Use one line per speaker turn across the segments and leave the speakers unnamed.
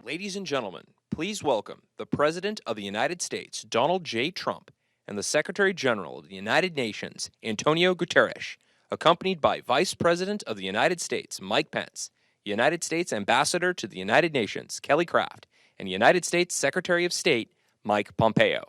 Ladies and gentlemen, please welcome the President of the United States, Donald J. Trump, and the Secretary General of the United Nations, Antonio Guterres, accompanied by Vice President of the United States, Mike Pence, United States Ambassador to the United Nations, Kelly Craft, and United States Secretary of State, Mike Pompeo.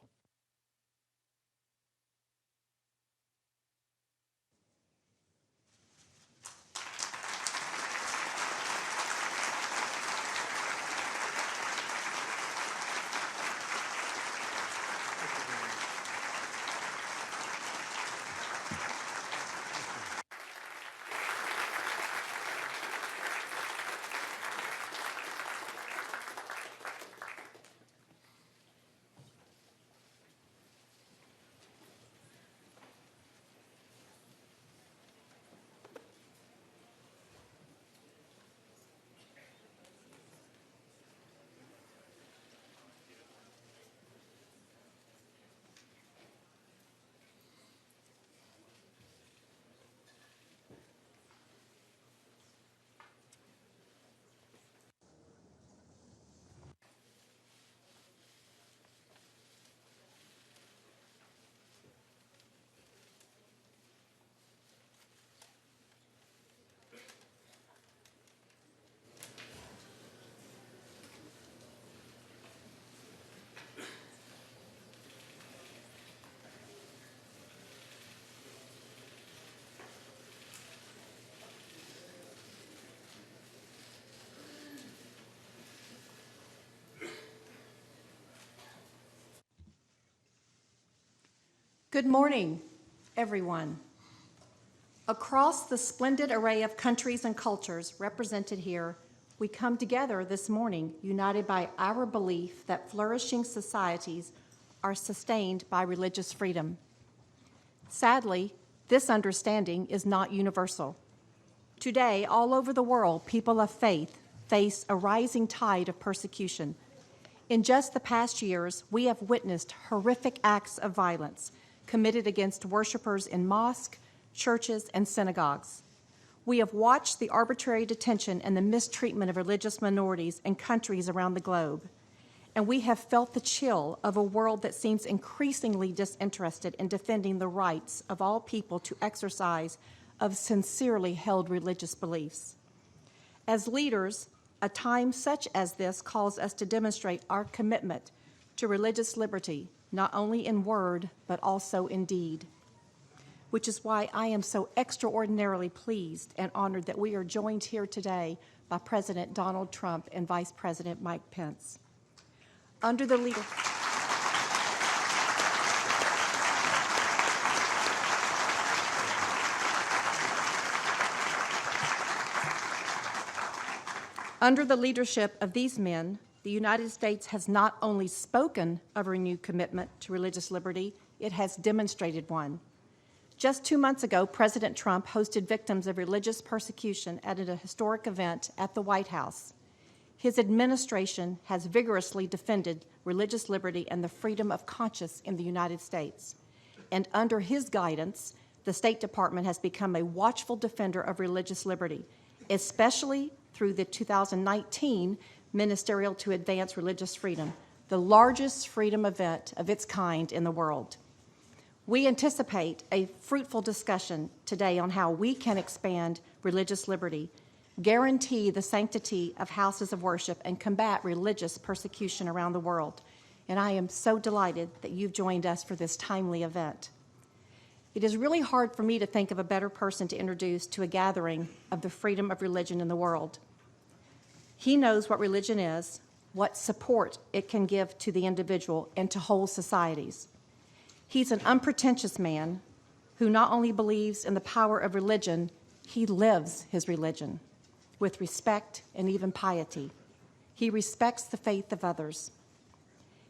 Good morning, everyone. Across the splendid array of countries and cultures represented here, we come together this morning united by our belief that flourishing societies are sustained by religious freedom. Sadly, this understanding is not universal. Today, all over the world, people of faith face a rising tide of persecution. In just the past years, we have witnessed horrific acts of violence committed against worshipers in mosques, churches, and synagogues. We have watched the arbitrary detention and the mistreatment of religious minorities in countries around the globe. And we have felt the chill of a world that seems increasingly disinterested in defending the rights of all people to exercise of sincerely held religious beliefs. As leaders, a time such as this calls us to demonstrate our commitment to religious liberty, not only in word, but also in deed, which is why I am so extraordinarily pleased and honored that we are joined here today by President Donald Trump and Vice President Mike Pence. Under the leadership of these men, the United States has not only spoken of a renewed commitment to religious liberty, it has demonstrated one. Just 2 months ago, President Trump hosted victims of religious persecution at a historic event at the White House. His administration has vigorously defended religious liberty and the freedom of conscience in the United States. And under his guidance, the State Department has become a watchful defender of religious liberty, especially through the 2019 Ministerial to Advance Religious Freedom, the largest freedom event of its kind in the world. We anticipate a fruitful discussion today on how we can expand religious liberty, guarantee the sanctity of houses of worship, and combat religious persecution around the world. And I am so delighted that you've joined us for this timely event. It is really hard for me to think of a better person to introduce to a gathering of the freedom of religion in the world. He knows what religion is, what support it can give to the individual and to whole societies. He's an unpretentious man who not only believes in the power of religion, he lives his religion with respect and even piety. He respects the faith of others.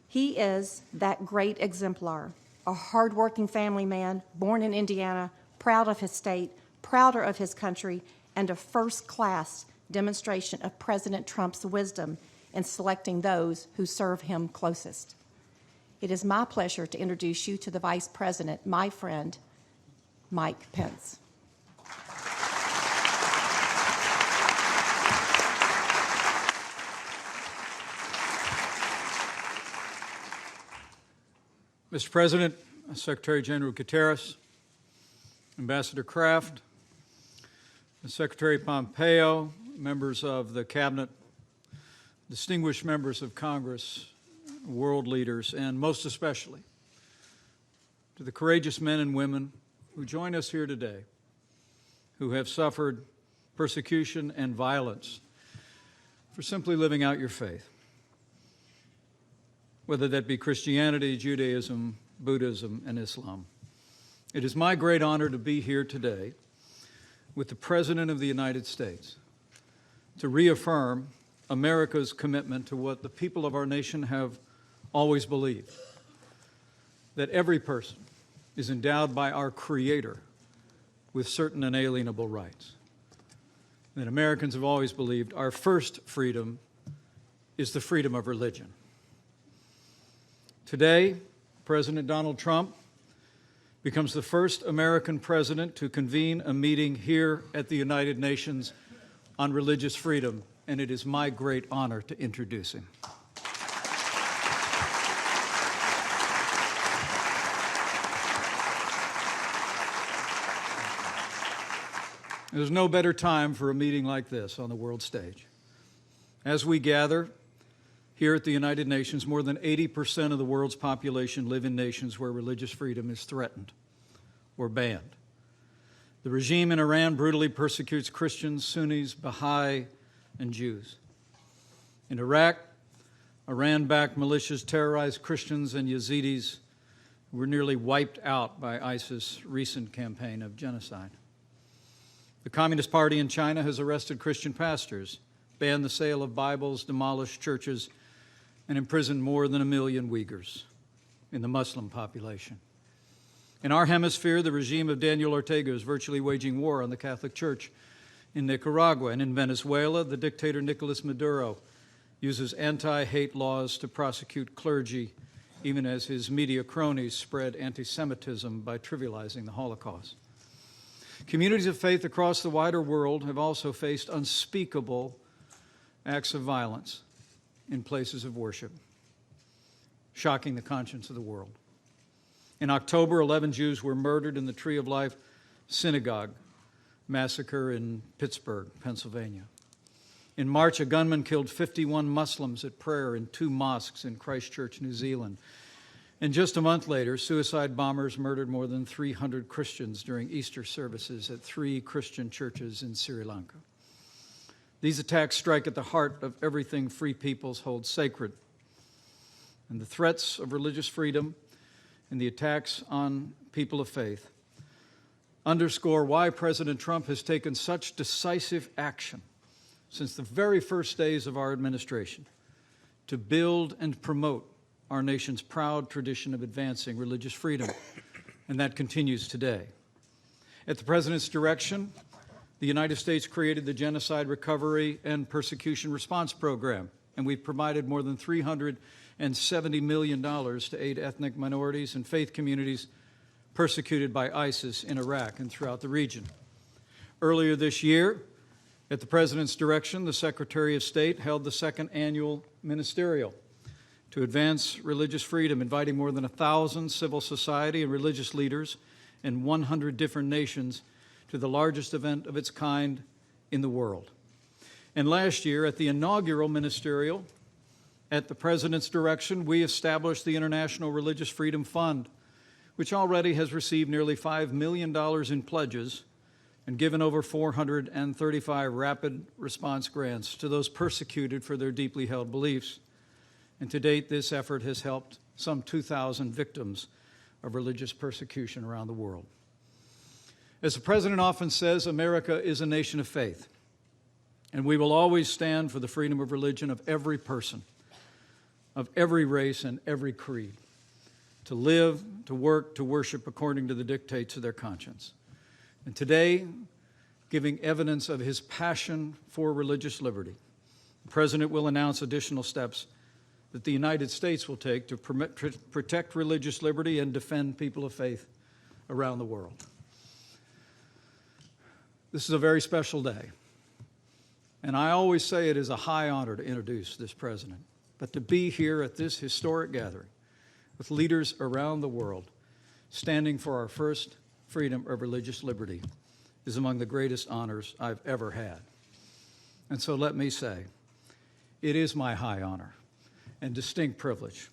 He is that great exemplar, a hardworking family man, born in Indiana, proud of his state, prouder of his country, and a first-class demonstration of President Trump's wisdom in selecting those who serve him closest. It is my pleasure to introduce you to the Vice President, my friend, Mike Pence.
Mr. President, Secretary General Guterres, Ambassador Kraft, Secretary Pompeo, members of the Cabinet, distinguished members of Congress, world leaders, and most especially to the courageous men and women who join us here today, who have suffered persecution and violence for simply living out your faith, whether that be Christianity, Judaism, Buddhism, and Islam. It is my great honor to be here today with the President of the United States to reaffirm America's commitment to what the people of our nation have always believed, that every person is endowed by our Creator with certain inalienable rights. That Americans have always believed our first freedom is the freedom of religion. Today, President Donald Trump becomes the first American president to convene a meeting here at the United Nations on religious freedom, and it is my great honor to introduce him. There's no better time for a meeting like this on the world stage. As we gather here at the United Nations, more than 80% of the world's population live in nations where religious freedom is threatened or banned. The regime in Iran brutally persecutes Christians, Sunnis, Baha'i, and Jews. In Iraq, Iran-backed militias terrorize Christians and Yazidis who were nearly wiped out by ISIS' recent campaign of genocide. The Communist Party in China has arrested Christian pastors, banned the sale of Bibles, demolished churches, and imprisoned more than 1 million Uyghurs in the Muslim population. In our hemisphere, the regime of Daniel Ortega is virtually waging war on the Catholic Church. In Nicaragua and in Venezuela, the dictator Nicolas Maduro uses anti-hate laws to prosecute clergy, even as his media cronies spread anti-Semitism by trivializing the Holocaust. Communities of faith across the wider world have also faced unspeakable acts of violence in places of worship, shocking the conscience of the world. In October, 11 Jews were murdered in the Tree of Life synagogue massacre in Pittsburgh, Pennsylvania. In March, a gunman killed 51 Muslims at prayer in 2 mosques in Christchurch, New Zealand. And just a month later, suicide bombers murdered more than 300 Christians during Easter services at 3 Christian churches in Sri Lanka. These attacks strike at the heart of everything free peoples hold sacred. And the threats of religious freedom and the attacks on people of faith underscore why President Trump has taken such decisive action since the very first days of our administration to build and promote our nation's proud tradition of advancing religious freedom, and that continues today. At the President's direction, the United States created the Genocide Recovery and Persecution Response Program, and we've provided more than $370 million to aid ethnic minorities and faith communities persecuted by ISIS in Iraq and throughout the region. Earlier this year, at the President's direction, the Secretary of State held the 2nd annual ministerial to advance religious freedom, inviting more than 1,000 civil society and religious leaders in 100 different nations to the largest event of its kind in the world. And last year, at the inaugural ministerial, at the President's direction, we established the International Religious Freedom Fund, which already has received nearly $5 million in pledges and given over 435 rapid response grants to those persecuted for their deeply held beliefs. And to date, this effort has helped some 2,000 victims of religious persecution around the world. As the President often says, America is a nation of faith, and we will always stand for the freedom of religion of every person, of every race and every creed, to live, to work, to worship according to the dictates of their conscience. And today, giving evidence of his passion for religious liberty, the President will announce additional steps that the United States will take to protect religious liberty and defend people of faith around the world. This is a very special day, and I always say it is a high honor to introduce this president, but to be here at this historic gathering with leaders around the world standing for our first freedom of religious liberty is among the greatest honors I've ever had. And so let me say, it is my high honor and distinct privilege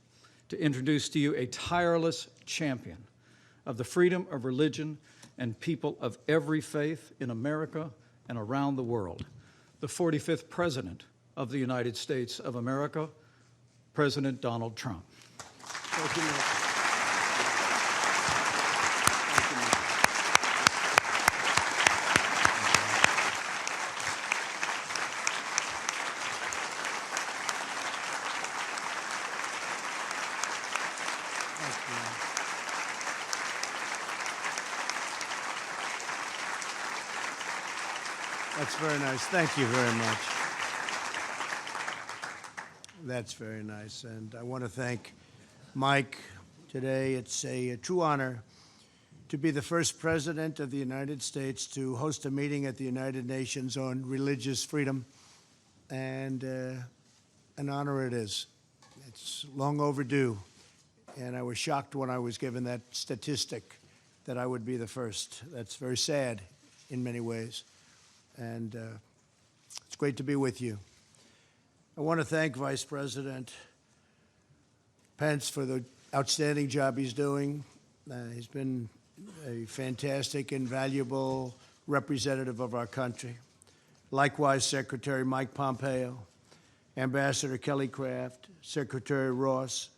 to introduce to you a tireless champion of the freedom of religion and people of every faith in America and around the world, the 45th President of the United States of America, President Donald Trump.
Thank you, Nick. That's very nice. Thank you very much. That's very nice. And I want to thank Mike today. It's a true honor to be the first president of the United States to host a meeting at the United Nations on religious freedom. And an honor it is. It's long overdue. And I was shocked when I was given that statistic that I would be the first. That's very sad in many ways. And it's great to be with you. I want to thank Vice President Pence for the outstanding job he's doing. He's been a fantastic and valuable representative of our country. Likewise, Secretary Mike Pompeo, Ambassador Kelly Craft, Secretary Ross,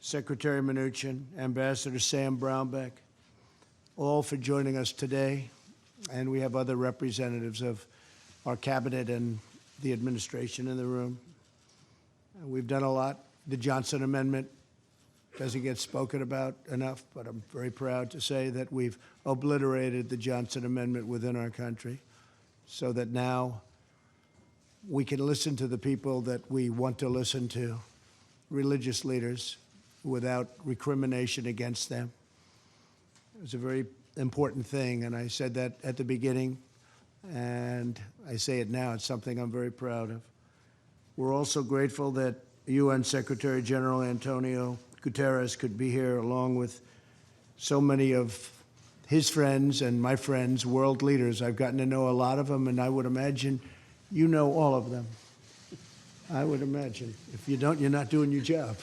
Secretary Mnuchin, Ambassador Sam Brownback, all for joining us today. And we have other representatives of our cabinet and the administration in the room. We've done a lot. The Johnson Amendment doesn't get spoken about enough, but I'm very proud to say that we've obliterated the Johnson Amendment within our country so that now we can listen to the people that we want to listen to, religious leaders, without recrimination against them. It was a very important thing, and I said that at the beginning, and I say it now. It's something I'm very proud of. We're also grateful that UN Secretary General Antonio Guterres could be here along with so many of his friends and my friends, world leaders. I've gotten to know a lot of them, and I would imagine you know all of them. I would imagine. If you don't, you're not doing your job.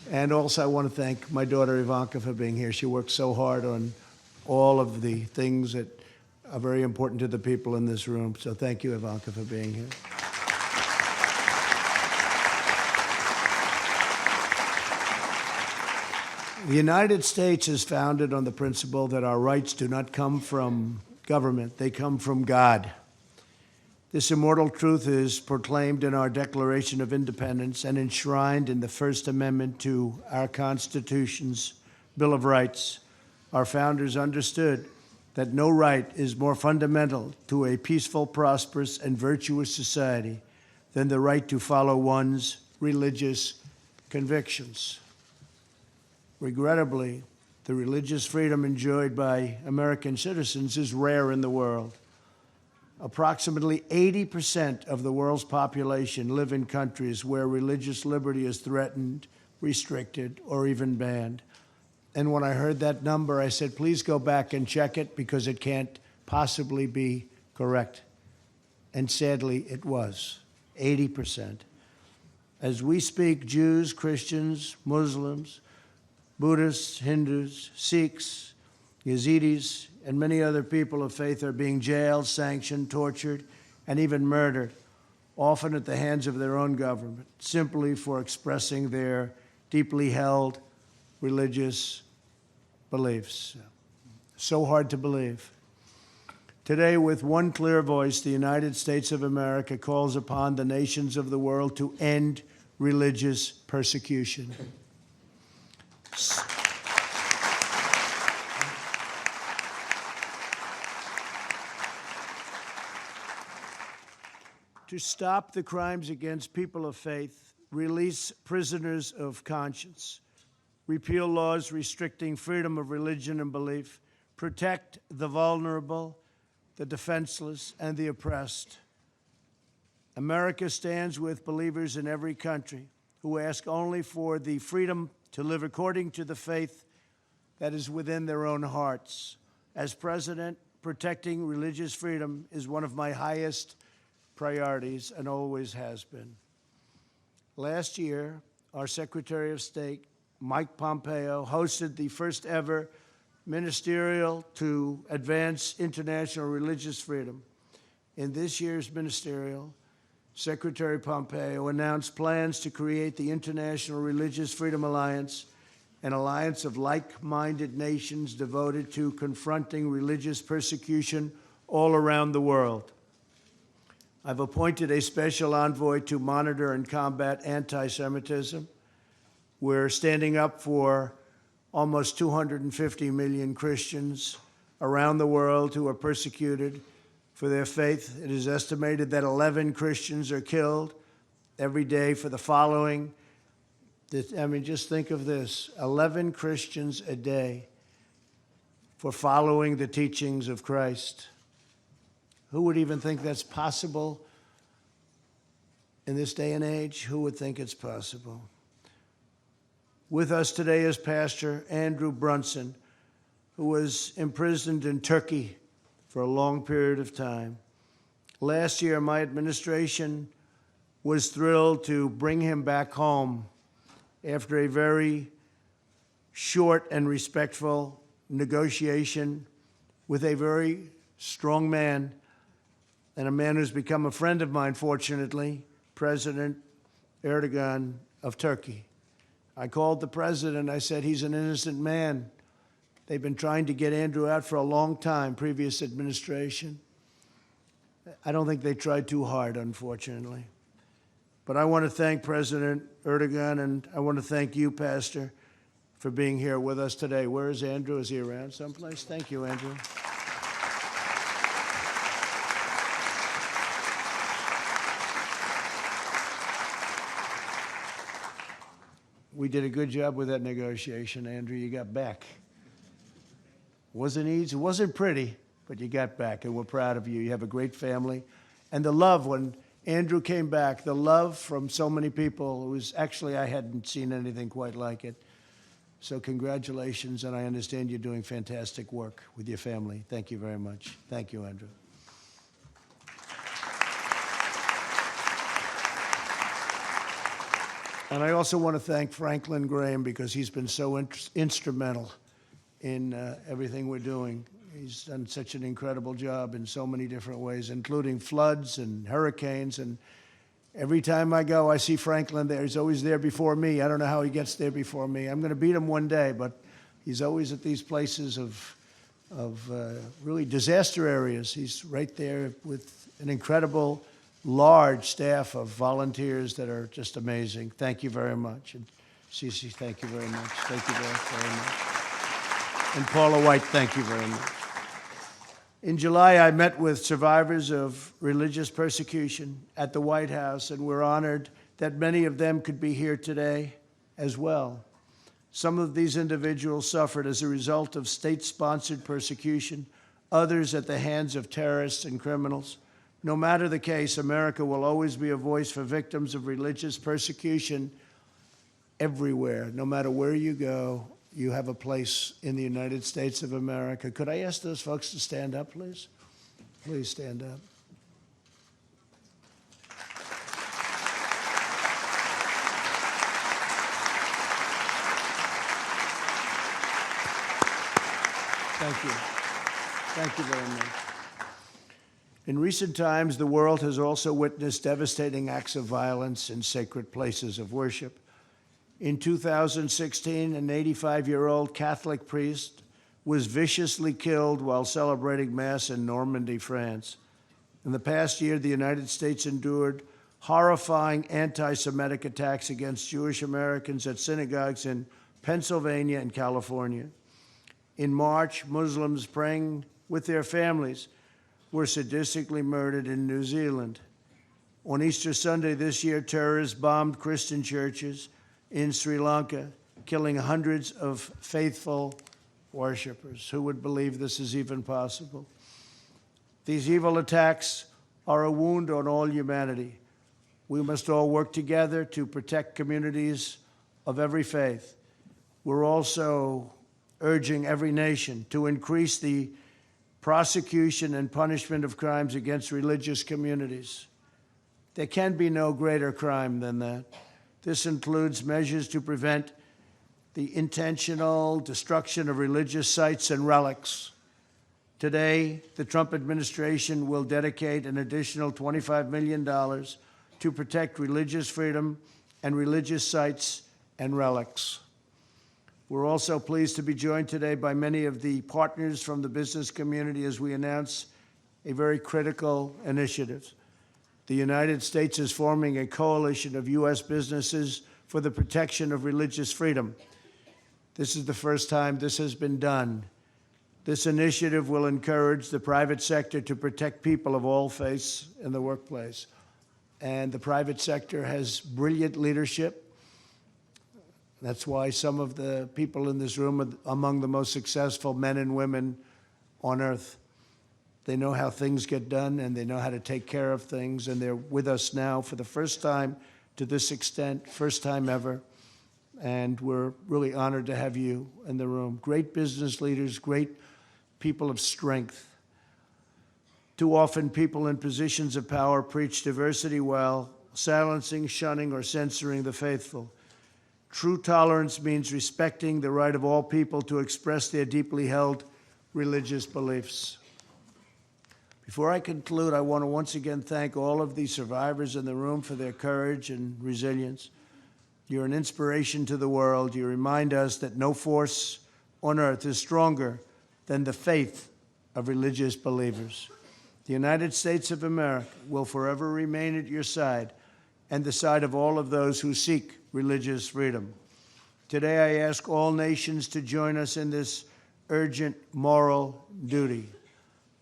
And also, I want to thank my daughter Ivanka for being here. She worked so hard on all of the things that are very important to the people in this room. So thank you, Ivanka, for being here. The United States is founded on the principle that our rights do not come from government, they come from God. This immortal truth is proclaimed in our Declaration of Independence and enshrined in the First Amendment to our Constitution's Bill of Rights. Our founders understood that no right is more fundamental to a peaceful, prosperous, and virtuous society than the right to follow one's religious convictions. Regrettably, the religious freedom enjoyed by American citizens is rare in the world. Approximately 80% of the world's population live in countries where religious liberty is threatened, restricted, or even banned. And when I heard that number, I said, please go back and check it because it can't possibly be correct. And sadly, it was 80%. As we speak, Jews, Christians, Muslims, Buddhists, Hindus, Sikhs, Yazidis, and many other people of faith are being jailed, sanctioned, tortured, and even murdered, often at the hands of their own government, simply for expressing their deeply held religious beliefs. So hard to believe. Today, with one clear voice, the United States of America calls upon the nations of the world to end religious persecution. To stop the crimes against people of faith, release prisoners of conscience, repeal laws restricting freedom of religion and belief, protect the vulnerable, the defenseless, and the oppressed. America stands with believers in every country who ask only for the freedom to live according to the faith that is within their own hearts. As president, protecting religious freedom is one of my highest priorities and always has been. Last year, our Secretary of State, Mike Pompeo, hosted the first ever ministerial to advance international religious freedom. In this year's ministerial, Secretary Pompeo announced plans to create the International Religious Freedom Alliance, an alliance of like-minded nations devoted to confronting religious persecution all around the world. I've appointed a special envoy to monitor and combat anti-Semitism. We're standing up for almost 250 million Christians around the world who are persecuted for their faith. It is estimated that 11 Christians are killed every day for the following. I mean, just think of this, 11 Christians a day for following the teachings of Christ. Who would even think that's possible in this day and age? Who would think it's possible? With us today is Pastor Andrew Brunson, who was imprisoned in Turkey for a long period of time. Last year, my administration was thrilled to bring him back home after a very short and respectful negotiation with a very strong man, and a man who's become a friend of mine, fortunately, President Erdogan of Turkey. I called the president. I said, he's an innocent man. They've been trying to get Andrew out for a long time, previous administration. I don't think they tried too hard, unfortunately. But I want to thank President Erdogan, and I want to thank you, Pastor, for being here with us today. Where is Andrew? Is he around someplace? Thank you, Andrew. We did a good job with that negotiation, Andrew. You got back. Wasn't easy, wasn't pretty, but you got back, and we're proud of you. You have a great family. And the love, when Andrew came back, the love from so many people, it was actually, I hadn't seen anything quite like it. So congratulations, and I understand you're doing fantastic work with your family. Thank you very much. Thank you, Andrew. And I also want to thank Franklin Graham, because he's been so instrumental in everything we're doing. He's done such an incredible job in so many different ways, including floods and hurricanes. And every time I go, I see Franklin there. He's always there before me. I don't know how he gets there before me. I'm going to beat him one day, but he's always at these places of really disaster areas. He's right there with an incredible large staff of volunteers that are just amazing. Thank you very much. And Cece, thank you very much. Thank you very much. And Paula White, thank you very much. In July, I met with survivors of religious persecution at the White House, and we're honored that many of them could be here today as well. Some of these individuals suffered as a result of state-sponsored persecution, others at the hands of terrorists and criminals. No matter the case, America will always be a voice for victims of religious persecution everywhere. No matter where you go, you have a place in the United States of America. Could I ask those folks to stand up, please? Please stand up. Thank you. Thank you very much. In recent times, the world has also witnessed devastating acts of violence in sacred places of worship. In 2016, an 85-year-old Catholic priest was viciously killed while celebrating Mass in Normandy, France. In the past year, the United States endured horrifying anti-Semitic attacks against Jewish Americans at synagogues in Pennsylvania and California. In March, Muslims praying with their families were sadistically murdered in New Zealand. On Easter Sunday this year, terrorists bombed Christian churches in Sri Lanka, killing hundreds of faithful worshipers. Who would believe this is even possible? These evil attacks are a wound on all humanity. We must all work together to protect communities of every faith. We're also urging every nation to increase the prosecution and punishment of crimes against religious communities. There can be no greater crime than that. This includes measures to prevent the intentional destruction of religious sites and relics. Today, the Trump administration will dedicate an additional $25 million to protect religious freedom and religious sites and relics. We're also pleased to be joined today by many of the partners from the business community as we announce a very critical initiative. The United States is forming a coalition of U.S. businesses for the protection of religious freedom. This is the first time this has been done. This initiative will encourage the private sector to protect people of all faiths in the workplace. And the private sector has brilliant leadership. That's why some of the people in this room are among the most successful men and women on earth. They know how things get done, and they know how to take care of things, and they're with us now for the first time to this extent, first time ever, and we're really honored to have you in the room. Great business leaders, great people of strength. Too often, people in positions of power preach diversity while silencing, shunning, or censoring the faithful. True tolerance means respecting the right of all people to express their deeply held religious beliefs. Before I conclude, I want to once again thank all of the survivors in the room for their courage and resilience. You're an inspiration to the world. You remind us that no force on earth is stronger than the faith of religious believers. The United States of America will forever remain at your side and the side of all of those who seek religious freedom. Today, I ask all nations to join us in this urgent moral duty.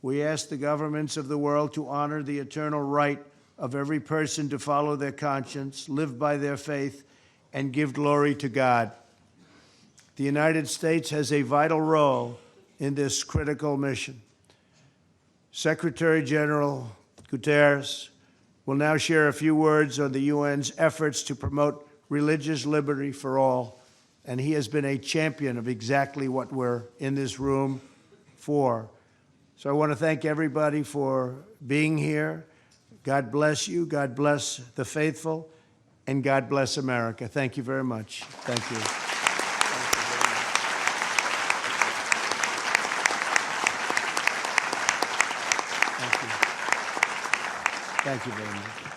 We ask the governments of the world to honor the eternal right of every person to follow their conscience, live by their faith, and give glory to God. The United States has a vital role in this critical mission. Secretary General Guterres will now share a few words on the UN's efforts to promote religious liberty for all, and he has been a champion of exactly what we're in this room for. So I want to thank everybody for being here. God bless you, God bless the faithful, and God bless America. Thank you very much. Thank you. Thank you very much.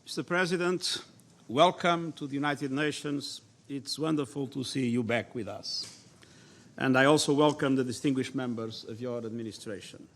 Mr. President, welcome to the United Nations. It's wonderful to see you back with us. And I also welcome the distinguished members of your administration.